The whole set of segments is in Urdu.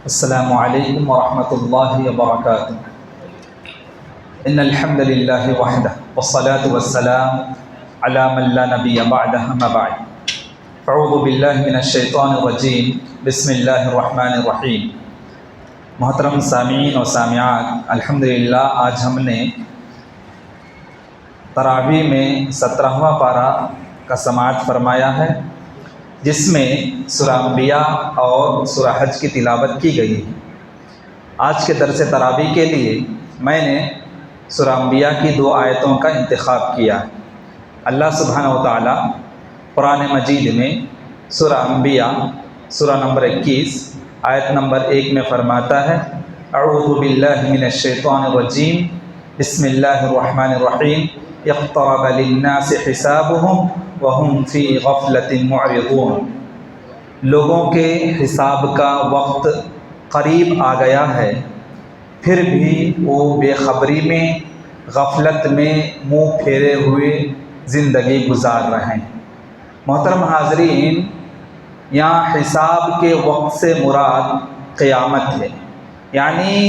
السلام علیکم ورحمۃ اللہ وبرکاتہ۔ ان الحمد للہ وحدہ والصلاة والسلام علی من لا نبی بعدہ اما بعد۔ اعوذ باللہ من الشیطان الرجیم، بسم اللہ الرحمن الرحیم۔ محترم سامعین و سامعات، الحمدللہ آج ہم نے تراویح میں 17واں پارہ کا سماعت فرمایا ہے، جس میں سورہ انبیاء اور سورہ حج کی تلاوت کی گئی ہے۔ آج کے درس تراویح کے لیے میں نے سورہ انبیاء کی 2 آیتوں کا انتخاب کیا ہے۔ اللہ سبحانہ و تعالی قرآن مجید میں سورہ انبیاء سورہ نمبر 21 آیت نمبر 1 میں فرماتا ہے: اعوذ باللہ من الشیطان الرجیم، بسم اللہ الرحمن الرحیم، اقترب للناس حسابهم وهم فی غفلۃ معرضون۔ لوگوں کے حساب کا وقت قریب آ گیا ہے، پھر بھی وہ بے خبری میں، غفلت میں منہ پھیرے ہوئے زندگی گزار رہے ہیں۔ محترم حاضرین، یہاں حساب کے وقت سے مراد قیامت ہے، یعنی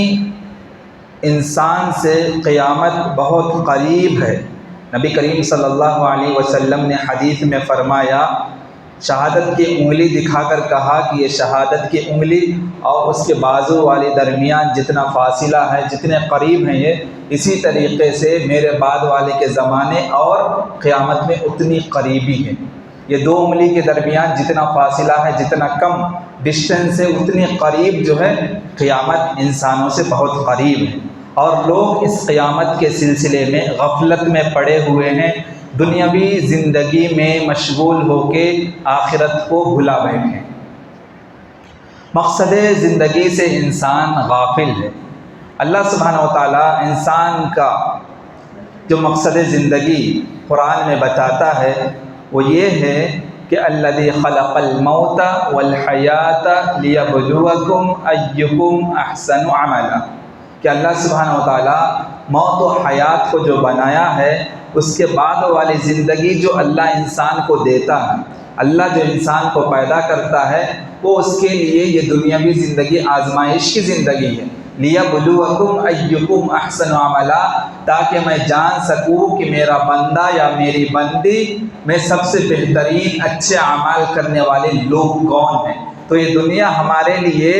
انسان سے قیامت بہت قریب ہے۔ نبی کریم صلی اللہ علیہ وسلم نے حدیث میں فرمایا، شہادت کی انگلی دکھا کر کہا کہ یہ شہادت کی انگلی اور اس کے بازو والے درمیان جتنا فاصلہ ہے، جتنے قریب ہیں یہ، اسی طریقے سے میرے بعد والے کے زمانے اور قیامت میں اتنی قریبی ہے۔ یہ 2 انگلی کے درمیان جتنا فاصلہ ہے، جتنا کم ڈسٹینس ہے، اتنی قریب جو ہے قیامت انسانوں سے بہت قریب ہے۔ اور لوگ اس قیامت کے سلسلے میں غفلت میں پڑے ہوئے ہیں، دنیاوی زندگی میں مشغول ہو کے آخرت کو بھلا بیٹھے ہیں۔ مقصد زندگی سے انسان غافل ہے۔ اللہ سبحانہ و تعالیٰ انسان کا جو مقصد زندگی قرآن میں بتاتا ہے وہ یہ ہے کہ الذی خلق الموت والحیات لیبلوکم ایکم احسن عملا، کہ اللہ سبحانہ و تعالیٰ موت و حیات کو جو بنایا ہے، اس کے بعد والی زندگی جو اللہ انسان کو دیتا ہے، اللہ جو انسان کو پیدا کرتا ہے، وہ اس کے لیے یہ دنیاوی زندگی آزمائش کی زندگی ہے۔ لیبلوکم ایکم احسن عملا، تاکہ میں جان سکوں کہ میرا بندہ یا میری بندی میں سب سے بہترین اچھے اعمال کرنے والے لوگ کون ہیں۔ تو یہ دنیا ہمارے لیے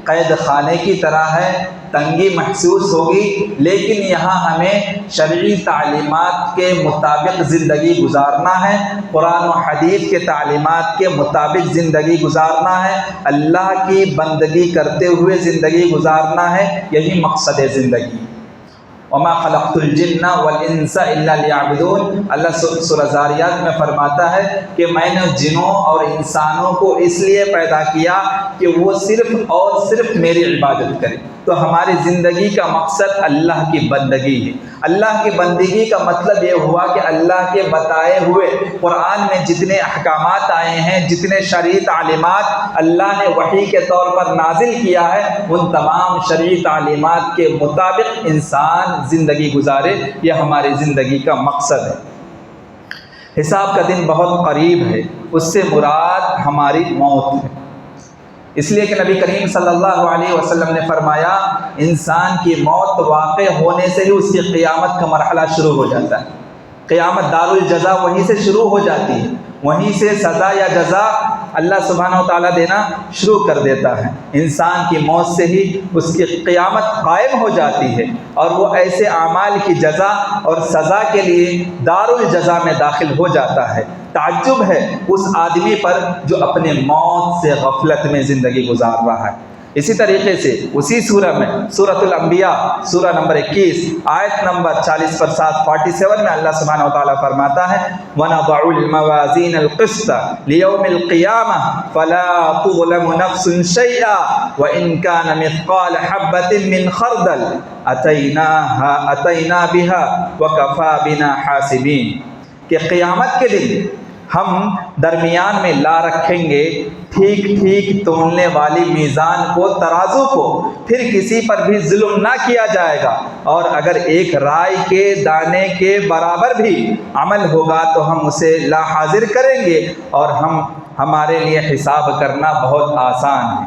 قید خانے کی طرح ہے، تنگی محسوس ہوگی، لیکن یہاں ہمیں شرعی تعلیمات کے مطابق زندگی گزارنا ہے، قرآن و حدیث کے تعلیمات کے مطابق زندگی گزارنا ہے، اللہ کی بندگی کرتے ہوئے زندگی گزارنا ہے۔ یہی مقصد زندگی۔ وما خلقت الجن والانس الا لیعبدون، اللہ سورہ ذاریات میں فرماتا ہے کہ میں نے جنوں اور انسانوں کو اس لیے پیدا کیا کہ وہ صرف اور صرف میری عبادت کریں۔ تو ہماری زندگی کا مقصد اللہ کی بندگی ہے۔ اللہ کی بندگی کا مطلب یہ ہوا کہ اللہ کے بتائے ہوئے قرآن میں جتنے احکامات آئے ہیں، جتنے شرعی تعلیمات اللہ نے وحی کے طور پر نازل کیا ہے، ان تمام شرعی تعلیمات کے مطابق انسان زندگی گزارے۔ یہ ہماری زندگی کا مقصد ہے۔ حساب کا دن بہت قریب ہے، اس سے مراد ہماری موت ہے، اس لیے کہ نبی کریم صلی اللہ علیہ وسلم نے فرمایا، انسان کی موت واقع ہونے سے ہی اس کی قیامت کا مرحلہ شروع ہو جاتا ہے۔ قیامت دار الجزا وہیں سے شروع ہو جاتی ہے، وہیں سے سزا یا جزا اللہ سبحانہ و تعالیٰ دینا شروع کر دیتا ہے۔ انسان کی موت سے ہی اس کی قیامت قائم ہو جاتی ہے، اور وہ ایسے اعمال کی جزا اور سزا کے لیے دار الجزا میں داخل ہو جاتا ہے۔ تعجب ہے اس آدمی پر جو اپنے موت سے غفلت میں زندگی گزار رہا ہے۔ اسی طریقے سے اسی سورہ میں سورۃ الانبیاء سورہ نمبر 21 آیت نمبر 40 پر 47 میں اللہ سبحانہ و تعالیٰ فرماتا ہے: وَنَضَعُ الْمَوَازِينَ الْقِسْطَ لِيَوْمِ الْقِيَامَةِ فَلَا تُظْلَمُ نَفْسٌ شَيْئًا وَإِنْ كَانَ مِثْقَالَ حَبَّةٍ مِّنْ خَرْدَلٍ أَتَيْنَا بِهَا وَكَفَىٰ بِنَا حَاسِبِينَ، کہ قیامت کے دن ہم درمیان میں لا رکھیں گے ٹھیک ٹھیک تولنے والی میزان کو، ترازو کو، پھر کسی پر بھی ظلم نہ کیا جائے گا، اور اگر ایک رائے کے دانے کے برابر بھی عمل ہوگا تو ہم اسے لا حاضر کریں گے، اور ہمارے لیے حساب کرنا بہت آسان ہے۔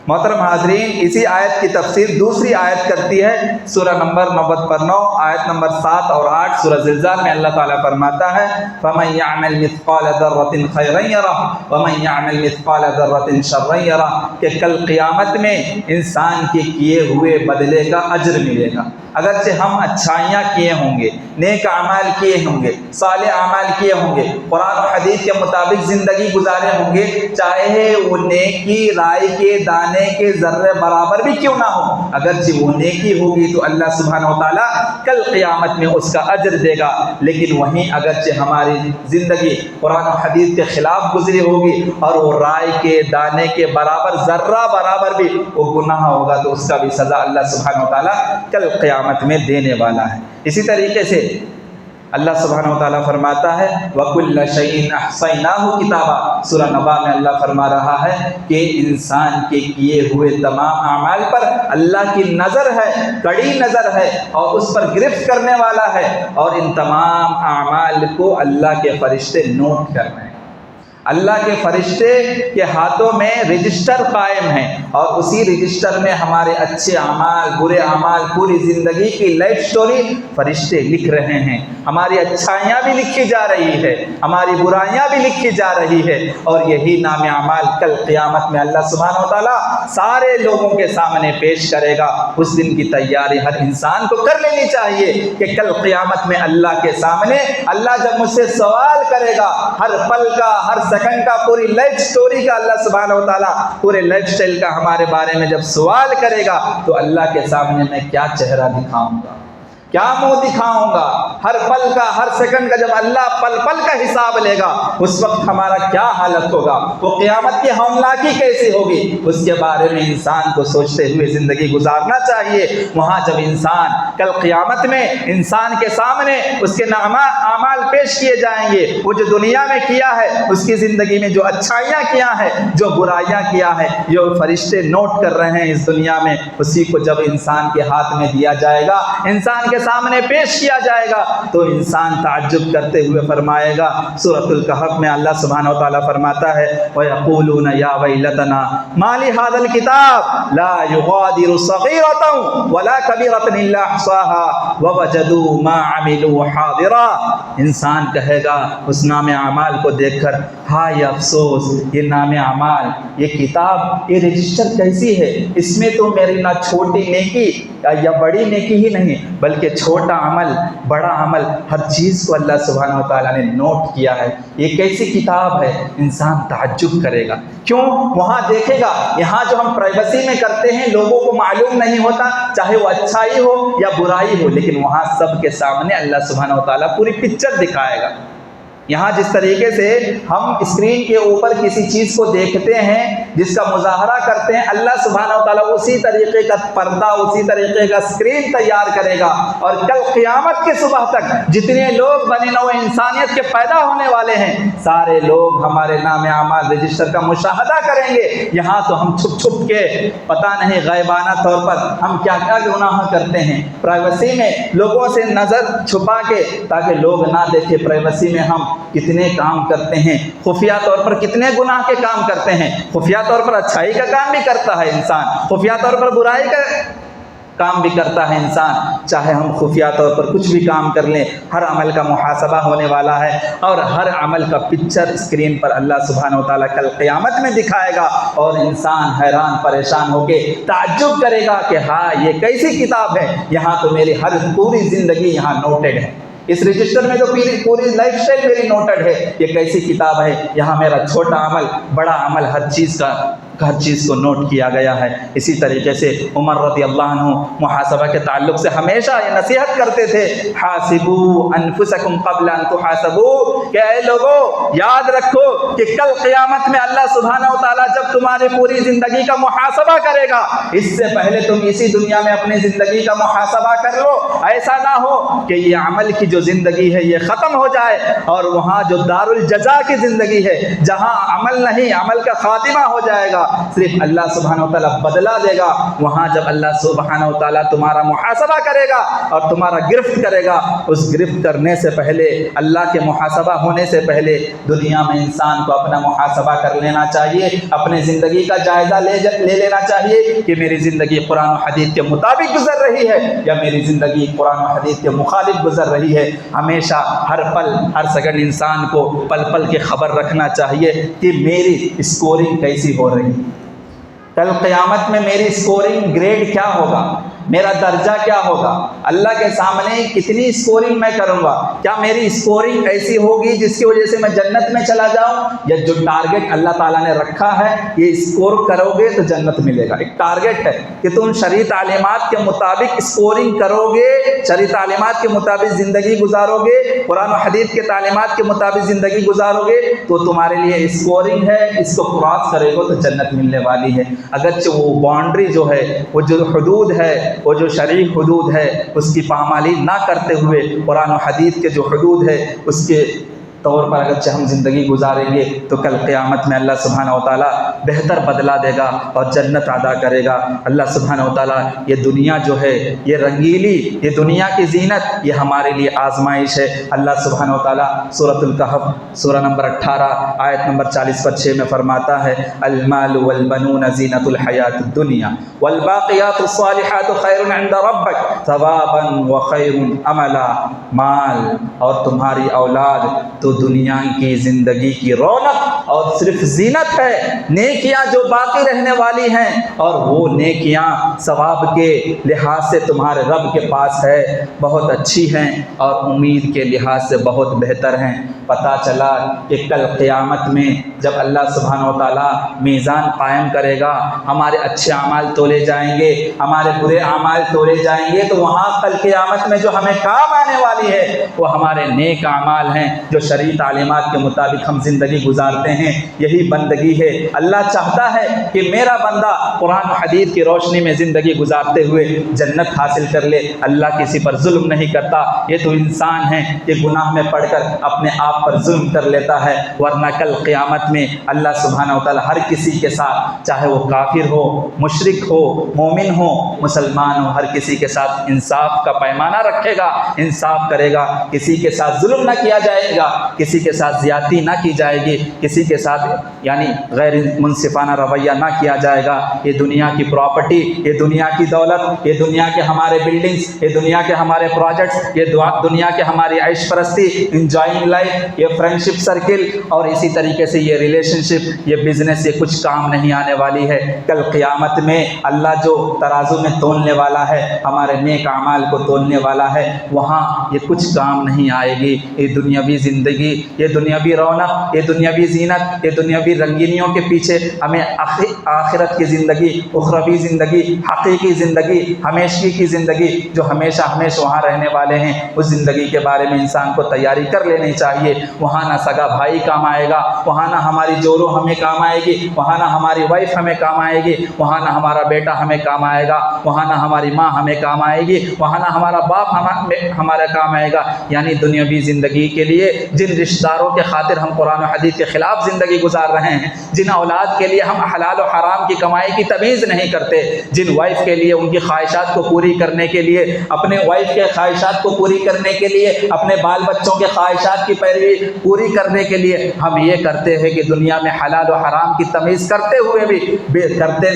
محترم حاضرین، اسی آیت کی تفسیر دوسری آیت کرتی ہے سورہ نمبر 99 آیت نمبر 7 اور 8 سورہ زلزال میں اللہ تعالیٰ فرماتا ہے فَمَن يَعْمَلْ مِثْقَالَ ذَرَّةٍ خَيْرًا يَرَهُ وَمَن يَعْمَلْ مِثْقَالَ ذَرَّةٍ شَرًّا يَرَهُ، کہ کل قیامت میں انسان کے کیے ہوئے بدلے کا اجر ملے گا۔ اگرچہ ہم اچھائیاں کیے ہوں گے، نیک اعمال کیے ہوں گے، صالح اعمال کیے ہوں گے، قرآن و حدیث کے مطابق زندگی گزارے ہوں گے، چاہے وہ نیکی رائی کے دانے کے ذرے برابر بھی کیوں نہ ہو، اگرچہ وہ نیکی ہوگی تو اللہ سبحانہ و تعالیٰ کل قیامت میں اس کا اجر دے گا۔ لیکن وہیں اگرچہ ہماری زندگی قرآن و حدیث کے خلاف گزری ہوگی اور وہ رائے کے دانے کے برابر ذرہ برابر بھی وہ گناہ ہوگا تو اس کا بھی سزا اللہ سبحانہ و تعالیٰ کل قیامت میں دینے والا ہے۔ اسی طریقے سے اللہ سبحانہ و تعالیٰ فرماتا ہے وَكُلَّ شَيْءٍ أَحْصَيْنَاهُ كِتَابًا، سورہ نبا میں اللہ فرما رہا ہے کہ انسان کے کیے ہوئے تمام اعمال پر اللہ کی نظر ہے، کڑی نظر ہے اور اس پر گرفت کرنے والا ہے، اور ان تمام اعمال کو اللہ کے فرشتے نوٹ کر رہے ہیں۔ اللہ کے فرشتے کے ہاتھوں میں رجسٹر قائم ہیں اور اسی رجسٹر میں ہمارے اچھے اعمال، برے اعمال، پوری زندگی کی لائف سٹوری فرشتے لکھ رہے ہیں۔ ہماری اچھائیاں بھی لکھی جا رہی ہے، ہماری برائیاں بھی لکھی جا رہی ہے، اور یہی نام اعمال کل قیامت میں اللہ سبحانہ و تعالیٰ سارے لوگوں کے سامنے پیش کرے گا۔ اس دن کی تیاری ہر انسان کو کر لینی چاہیے کہ کل قیامت میں اللہ کے سامنے اللہ جب مجھ سے سوال کرے گا، ہر پل کا، ہر سیکنڈ کا، پوری لائف سٹوری کا اللہ سبحانہ و تعالیٰ پورے لائف سٹائل کا ہمارے بارے میں جب سوال کرے گا تو اللہ کے سامنے میں کیا چہرہ دکھاؤں گا، کیا منہ دکھاؤں گا، ہر پل کا، ہر سیکنڈ کا جب اللہ پل پل کا حساب لے گا اس وقت ہمارا کیا حالت ہوگا، وہ قیامت کی ہولناکی کیسی ہوگی، اس کے بارے میں انسان کو سوچتے ہوئے زندگی گزارنا چاہیے۔ وہاں جب انسان کل قیامت میں انسان کے سامنے اس کے اعمال پیش کیے جائیں گے، وہ جو دنیا میں کیا ہے اس کی زندگی میں جو اچھائیاں کیا ہے، جو برائیاں کیا ہے، جو فرشتے نوٹ کر رہے ہیں اس دنیا میں، اسی کو جب انسان کے ہاتھ میں دیا جائے گا، انسان کے سامنے پیش کیا جائے گا تو انسان تعجب کرتے ہوئے فرمائے گا۔ سورۃ الکہف میں اللہ سبحانہ و تعالیٰ فرماتا ہے وَيَقُولُونَ يَا وَيْلَتَنَا مَا لِهَذَا الْكِتَابِ لَا يُغَادِرُ صَغِيرَةً وَلَا كَبِيرَةً إِلَّا أَحْصَاهَا وَوَجَدُوا مَا عَمِلُوا حَاضِرًا، انسان کہے گا اس نام اعمال کو دیکھ کر ہائے افسوس، یہ نام اعمال، یہ کتاب، یہ رجسٹر کیسی ہے، اس میں تو میری نہ چھوٹی نیکی یا بڑی نیکی ہی نہیں بلکہ چھوٹا عمل، بڑا عمل، ہر چیز کو اللہ سبحانہ و تعالیٰ نے نوٹ کیا ہے۔ یہ کیسی کتاب ہے، انسان تعجب کرے گا۔ کیوں؟ وہاں دیکھے گا، یہاں جو ہم پرائیویسی میں کرتے ہیں لوگوں کو معلوم نہیں ہوتا، چاہے وہ اچھائی ہو یا برائی ہو، لیکن وہاں سب کے سامنے اللہ سبحانہ و تعالیٰ پوری پکچر دکھائے گا۔ یہاں جس طریقے سے ہم اسکرین کے اوپر کسی چیز کو دیکھتے ہیں، جس کا مظاہرہ کرتے ہیں، اللہ سبحانہ و تعالیٰ اسی طریقے کا پردہ، اسی طریقے کا اسکرین تیار کرے گا، اور کل قیامت کے صبح تک جتنے لوگ بنی نوع انسانیت کے پیدا ہونے والے ہیں سارے لوگ ہمارے نام اعمال رجسٹر کا مشاہدہ کریں گے۔ یہاں تو ہم چھپ چھپ کے پتہ نہیں غائبانہ طور پر ہم کیا کیا گناہ کرتے ہیں، پرائیویسی میں لوگوں سے نظر چھپا کے تاکہ لوگ نہ دیکھیں، پرائیویسی میں ہم کتنے کام کرتے ہیں، خفیہ طور پر کتنے گناہ کے کام کرتے ہیں، خفیہ طور پر اچھائی کا کام بھی کرتا ہے انسان، خفیہ طور پر برائی کا کام بھی کرتا ہے انسان۔ چاہے ہم خفیہ طور پر کچھ بھی کام کر لیں، ہر عمل کا محاسبہ ہونے والا ہے، اور ہر عمل کا پکچر اسکرین پر اللہ سبحانہ و تعالیٰ کل قیامت میں دکھائے گا، اور انسان حیران پریشان ہو کے تعجب کرے گا کہ ہاں یہ کیسی کتاب ہے، یہاں تو میری ہر پوری زندگی یہاں نوٹڈ ہے، اس رجسٹر میں تو پوری لائف سٹائل میری نوٹڈ ہے، یہ کیسی کتاب ہے، یہاں میرا چھوٹا عمل، بڑا عمل، ہر چیز کو نوٹ کیا گیا ہے۔ اسی طریقے سے عمر رضی اللہ عنہ محاسبہ کے تعلق سے ہمیشہ یہ نصیحت کرتے تھے حاسبوا انفسکم قبل ان تحاسبوا، کہ اے لوگو یاد رکھو کہ کل قیامت میں اللہ سبحانہ و تعالیٰ جب تمہاری پوری زندگی کا محاسبہ کرے گا، اس سے پہلے تم اسی دنیا میں اپنی زندگی کا محاسبہ کر لو، ایسا نہ ہو کہ یہ عمل کی جو زندگی ہے یہ ختم ہو جائے، اور وہاں جو دار الجزا کی زندگی ہے جہاں عمل نہیں، عمل کا خاتمہ ہو جائے گا، صرف اللہ سبحانہ و تعالیٰ بدلہ دے گا۔ وہاں جب اللہ سبحانہ و تعالیٰ تمہارا محاسبہ کرے گا اور تمہارا گرفت کرے گا، اس گرفت کرنے سے پہلے، اللہ کے محاسبہ ہونے سے پہلے دنیا میں انسان کو اپنا محاسبہ کر لینا چاہیے، اپنے زندگی کا جائزہ لے لینا چاہیے کہ میری زندگی قرآن و حدیث کے مطابق گزر رہی ہے یا میری زندگی قرآن و حدیث کے مخالف گزر رہی ہے۔ ہمیشہ ہر پل ہر سیکنڈ انسان کو پل پل کی خبر رکھنا چاہیے کہ میری اسکورنگ کیسی ہو رہی ہے، کل قیامت میں میری اسکورنگ گریڈ کیا ہوگا، میرا درجہ کیا ہوگا، اللہ کے سامنے کتنی اسکورنگ میں کروں گا، کیا میری اسکورنگ ایسی ہوگی جس کی وجہ سے میں جنت میں چلا جاؤں، یا جو ٹارگٹ اللہ تعالیٰ نے رکھا ہے یہ اسکور کرو گے تو جنت ملے گا۔ ایک ٹارگٹ ہے کہ تم شرعی تعلیمات کے مطابق اسکورنگ کرو گے، شرعی تعلیمات کے مطابق زندگی گزارو گے، قرآن و حدیث کے تعلیمات کے مطابق زندگی گزارو گے تو تمہارے لیے اسکورنگ ہے، اس کو کراس کرے گا تو جنت ملنے والی ہے۔ اگرچہ وہ باؤنڈری جو ہے، وہ جو حدود ہے، وہ جو شرعی حدود ہے، اس کی پامالی نہ کرتے ہوئے قرآن و حدیث کے جو حدود ہے اس کے طور پر اگرچہ ہم زندگی گزاریں گے تو کل قیامت میں اللہ سبحانہ و تعالیٰ بہتر بدلہ دے گا اور جنت عطا کرے گا۔ اللہ سبحانہ و تعالیٰ یہ دنیا جو ہے، یہ رنگیلی، یہ دنیا کی زینت، یہ ہمارے لیے آزمائش ہے۔ اللہ سبحانہ و تعالیٰ سورۃ الکہف سورہ نمبر 18 آیت نمبر 40-6 میں فرماتا ہے، المال والبنون زینۃ الحیات الدنیا والباقیات الصالحات خیر عند ربک ثوابا وخیر عملا۔ مال اور تمہاری اولاد تو دنیا کی زندگی کی رونق اور صرف زینت ہے، نیکیاں جو باقی رہنے والی ہیں، اور وہ نیکیاں ثواب کے لحاظ سے تمہارے رب کے پاس ہے، بہت اچھی ہیں اور امید کے لحاظ سے بہت بہتر ہیں۔ پتہ چلا کہ کل قیامت میں جب اللہ سبحانہ و تعالیٰ میزان قائم کرے گا، ہمارے اچھے اعمال تولے جائیں گے، ہمارے برے اعمال تولے جائیں گے، تو وہاں کل قیامت میں جو ہمیں کام آنے والی ہے وہ ہمارے نیک اعمال ہیں، جو شرعی تعلیمات کے مطابق ہم زندگی گزارتے ہیں۔ یہی بندگی ہے۔ اللہ چاہتا ہے کہ میرا بندہ قرآن و حدیث کی روشنی میں زندگی گزارتے ہوئے جنت حاصل کر لے۔ اللہ کسی پر ظلم نہیں کرتا، یہ تو انسان ہے کہ گناہ میں پڑ کر اپنے آپ پر ظلم کر لیتا ہے، ورنہ کل قیامت میں اللہ سبحانہ و تعالی ہر کسی کے ساتھ، چاہے وہ کافر ہو، مشرک ہو، مومن ہو، مسلمان ہو، ہر کسی کے ساتھ انصاف کا پیمانہ رکھے گا، انصاف کرے گا، کسی کے ساتھ ظلم نہ کیا جائے گا، کسی کے ساتھ زیادتی نہ کی جائے گی، کسی کے ساتھ یعنی غیر منصفانہ رویہ نہ کیا جائے گا۔ یہ دنیا کی پراپرٹی، یہ دنیا کی دولت، یہ دنیا کے ہمارے بلڈنگز، یہ دنیا کے ہمارے پروجیکٹس، یہ دنیا کے ہماری عیش پرستی، انجوائنگ لائف، یہ فرینڈشپ سرکل، اور اسی طریقے سے یہ ریلیشن شپ، یہ بزنس، یہ کچھ کام نہیں آنے والی ہے۔ کل قیامت میں اللہ جو ترازو میں تولنے والا ہے، ہمارے نیک اعمال کو تولنے والا ہے، وہاں یہ کچھ کام نہیں آئے گی۔ یہ دنیاوی زندگی، یہ دنیاوی رونق، یہ دنیاوی زینت، یہ دنیاوی رنگینیوں کے پیچھے ہمیں آخرت کی زندگی، اخروی زندگی، حقیقی زندگی، ہمیشگی کی زندگی، جو ہمیشہ ہمیشہ وہاں رہنے والے ہیں، اس زندگی کے بارے میں انسان کو تیاری کر لینی چاہیے۔ وہاں نہ سگا بھائی کام آئے گا، وہاں نہ ہماری جورو ہمیں کام آئے گی، وہاں نہ ہماری وائف ہمیں کام آئے گی، وہاں نہ ہمارا بیٹا ہمیں کام آئے گا، وہاں نہ ہماری ماں ہمیں کام آئے گی، وہاں نہ ہمارا باپ ہمارا کام آئے گا۔ یعنی دنیاوی زندگی کے لیے جن رشتہ داروں کے خاطر ہم قرآن و حدیث کے خلاف زندگی گزار رہے ہیں، جن اولاد کے لیے ہم حلال و حرام کی کمائی کی تمیز نہیں کرتے، جن وائف کے لیے ان کی خواہشات کو پوری کرنے کے لیے، اپنے وائف کے خواہشات کو پوری کرنے کے لیے، اپنے بال بچوں کے خواہشات کی پیروی پوری کرنے کے لیے ہم یہ کرتے ہیں کہ دنیا میں حلال و حرام کی تمیز کرتے ہوئے بھی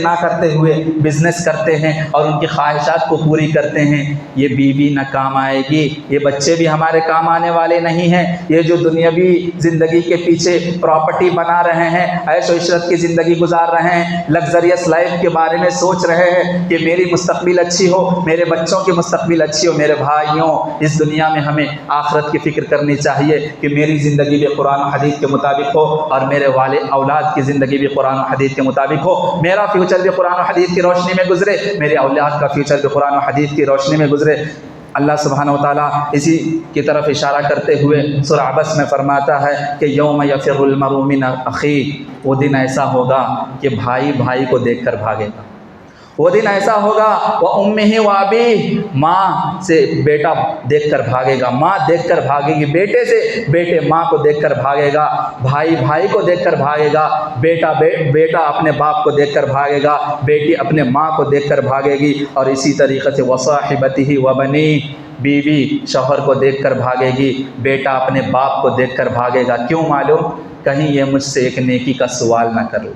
نہ کرتے ہوئے بزنس کرتے ہیں اور ان کی خواہشات کو پوری کرتے ہیں۔ یہ بیوی نہ کام آئے گی، یہ بچے بھی ہمارے کام آنے والے نہیں ہیں۔ یہ جو دنیاوی زندگی کے پیچھے پراپرٹی بنا رہے ہیں، عیش و عشرت کی زندگی گزار رہے ہیں، لگزریس لائف کے بارے میں سوچ رہے ہیں کہ میری مستقبل اچھی ہو، میرے بچوں کی مستقبل اچھی ہو۔ میرے بھائیوں، اس دنیا میں ہمیں آخرت کی فکر کرنی چاہیے کہ میری زندگی بھی قرآن و حدیث کے مطابق ہو اور میرے اولاد کی زندگی بھی قرآن و حدیث کے مطابق ہو، میرا فیوچر بھی قرآن و حدیث کی روشنی میں گزرے، میرے اولاد کا فیوچر بھی قرآن و حدیث کی روشنی میں گزرے۔ اللہ سبحانہ و تعالیٰ اسی کی طرف اشارہ کرتے ہوئے سورہ عبس میں فرماتا ہے کہ یوم یفر المرء من اخیہ، وہ دن ایسا ہوگا کہ بھائی بھائی کو دیکھ کر بھاگے گا، وہ دن ایسا ہوگا وَأُمِّهِ وَأَبِيهِ، ماں سے بیٹا دیکھ کر بھاگے گا، ماں دیکھ کر بھاگے گی بیٹے سے، بیٹے ماں کو دیکھ کر بھاگے گا، بھائی بھائی کو دیکھ کر بھاگے گا، بیٹا اپنے باپ کو دیکھ کر بھاگے گا، بیٹی اپنے ماں کو دیکھ کر بھاگے گی، اور اسی طریقے سے وَصَاحِبَتِهِ وَبَنِيهِ، بیوی شوہر کو دیکھ کر بھاگے گی، بیٹا اپنے باپ کو دیکھ کر بھاگے گا۔ کیوں معلوم؟ کہیں یہ مجھ سے ایک نیکی کا سوال نہ کرو۔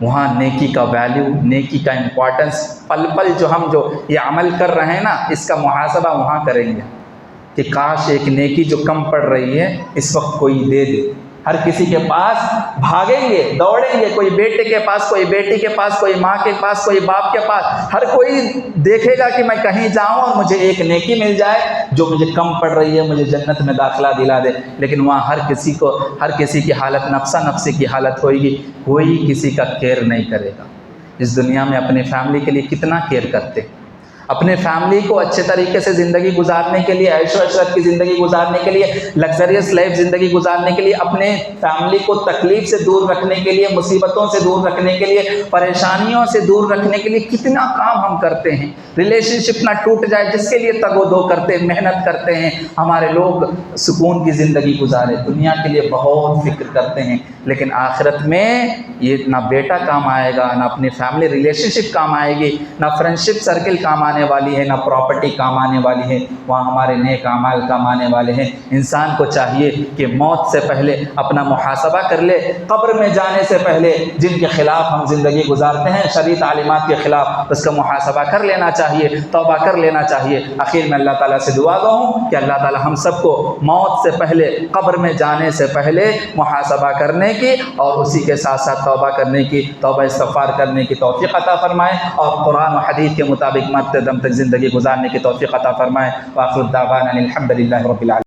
وہاں نیکی کا ویلیو، نیکی کا امپورٹنس، پل پل جو یہ عمل کر رہے ہیں نا، اس کا محاسبہ وہاں کریں گے کہ کاش ایک نیکی جو کم پڑ رہی ہے اس وقت کوئی دے دے۔ ہر کسی کے پاس بھاگیں گے، دوڑیں گے، کوئی بیٹے کے پاس، کوئی بیٹی کے پاس، کوئی ماں کے پاس، کوئی باپ کے پاس، ہر کوئی دیکھے گا کہ میں کہیں جاؤں اور مجھے ایک نیکی مل جائے جو مجھے کم پڑ رہی ہے، مجھے جنت میں داخلہ دلا دے۔ لیکن وہاں ہر کسی کی حالت نفسا نفسی کی حالت ہوئے گی، کوئی کسی کا کیئر نہیں کرے گا۔ اس دنیا میں اپنی فیملی کے لیے کتنا کیئر کرتے، اپنے فیملی کو اچھے طریقے سے زندگی گزارنے کے لیے، عیش و عشرت کی زندگی گزارنے کے لیے، لگزریس لائف زندگی گزارنے کے لیے، اپنے فیملی کو تکلیف سے دور رکھنے کے لیے، مصیبتوں سے دور رکھنے کے لیے، پریشانیوں سے دور رکھنے کے لیے کتنا کام ہم کرتے ہیں۔ ریلیشن شپ نہ ٹوٹ جائے جس کے لیے تگ و دو کرتے ہیں، محنت کرتے ہیں۔ ہمارے لوگ سکون کی زندگی گزارے، دنیا کے لیے بہت فکر کرتے ہیں، لیکن آخرت میں یہ نہ بیٹا کام آئے گا، نہ اپنی فیملی ریلیشن شپ کام آئے گی، نہ فرینڈشپ سرکل کام آنے والی ہے، نہ پراپرٹی کام آنے والی ہے۔ وہاں ہمارے نیک اعمال کام آنے والے ہیں۔ انسان کو چاہیے کہ موت سے پہلے اپنا محاسبہ کر لے، قبر میں جانے سے پہلے جن کے خلاف ہم زندگی گزارتے ہیں، شرعی تعلیمات کے خلاف، اس کا محاسبہ کر لینا چاہیے، توبہ کر لینا چاہیے۔ آخر میں اللہ تعالیٰ سے دعا گو ہوں کہ اللہ تعالیٰ ہم سب کو موت سے پہلے، قبر میں جانے سے پہلے محاسبہ کرنے کی اور اسی کے ساتھ ساتھ توبہ کرنے کی، توبہ استغفار کرنے کی توفیق عطا فرمائے، اور قرآن و حدیث کے مطابق مرتے دم تک زندگی گزارنے کی توفیق عطا فرمائے۔ وآخر دعوانا الحمد للہ رب العالمین۔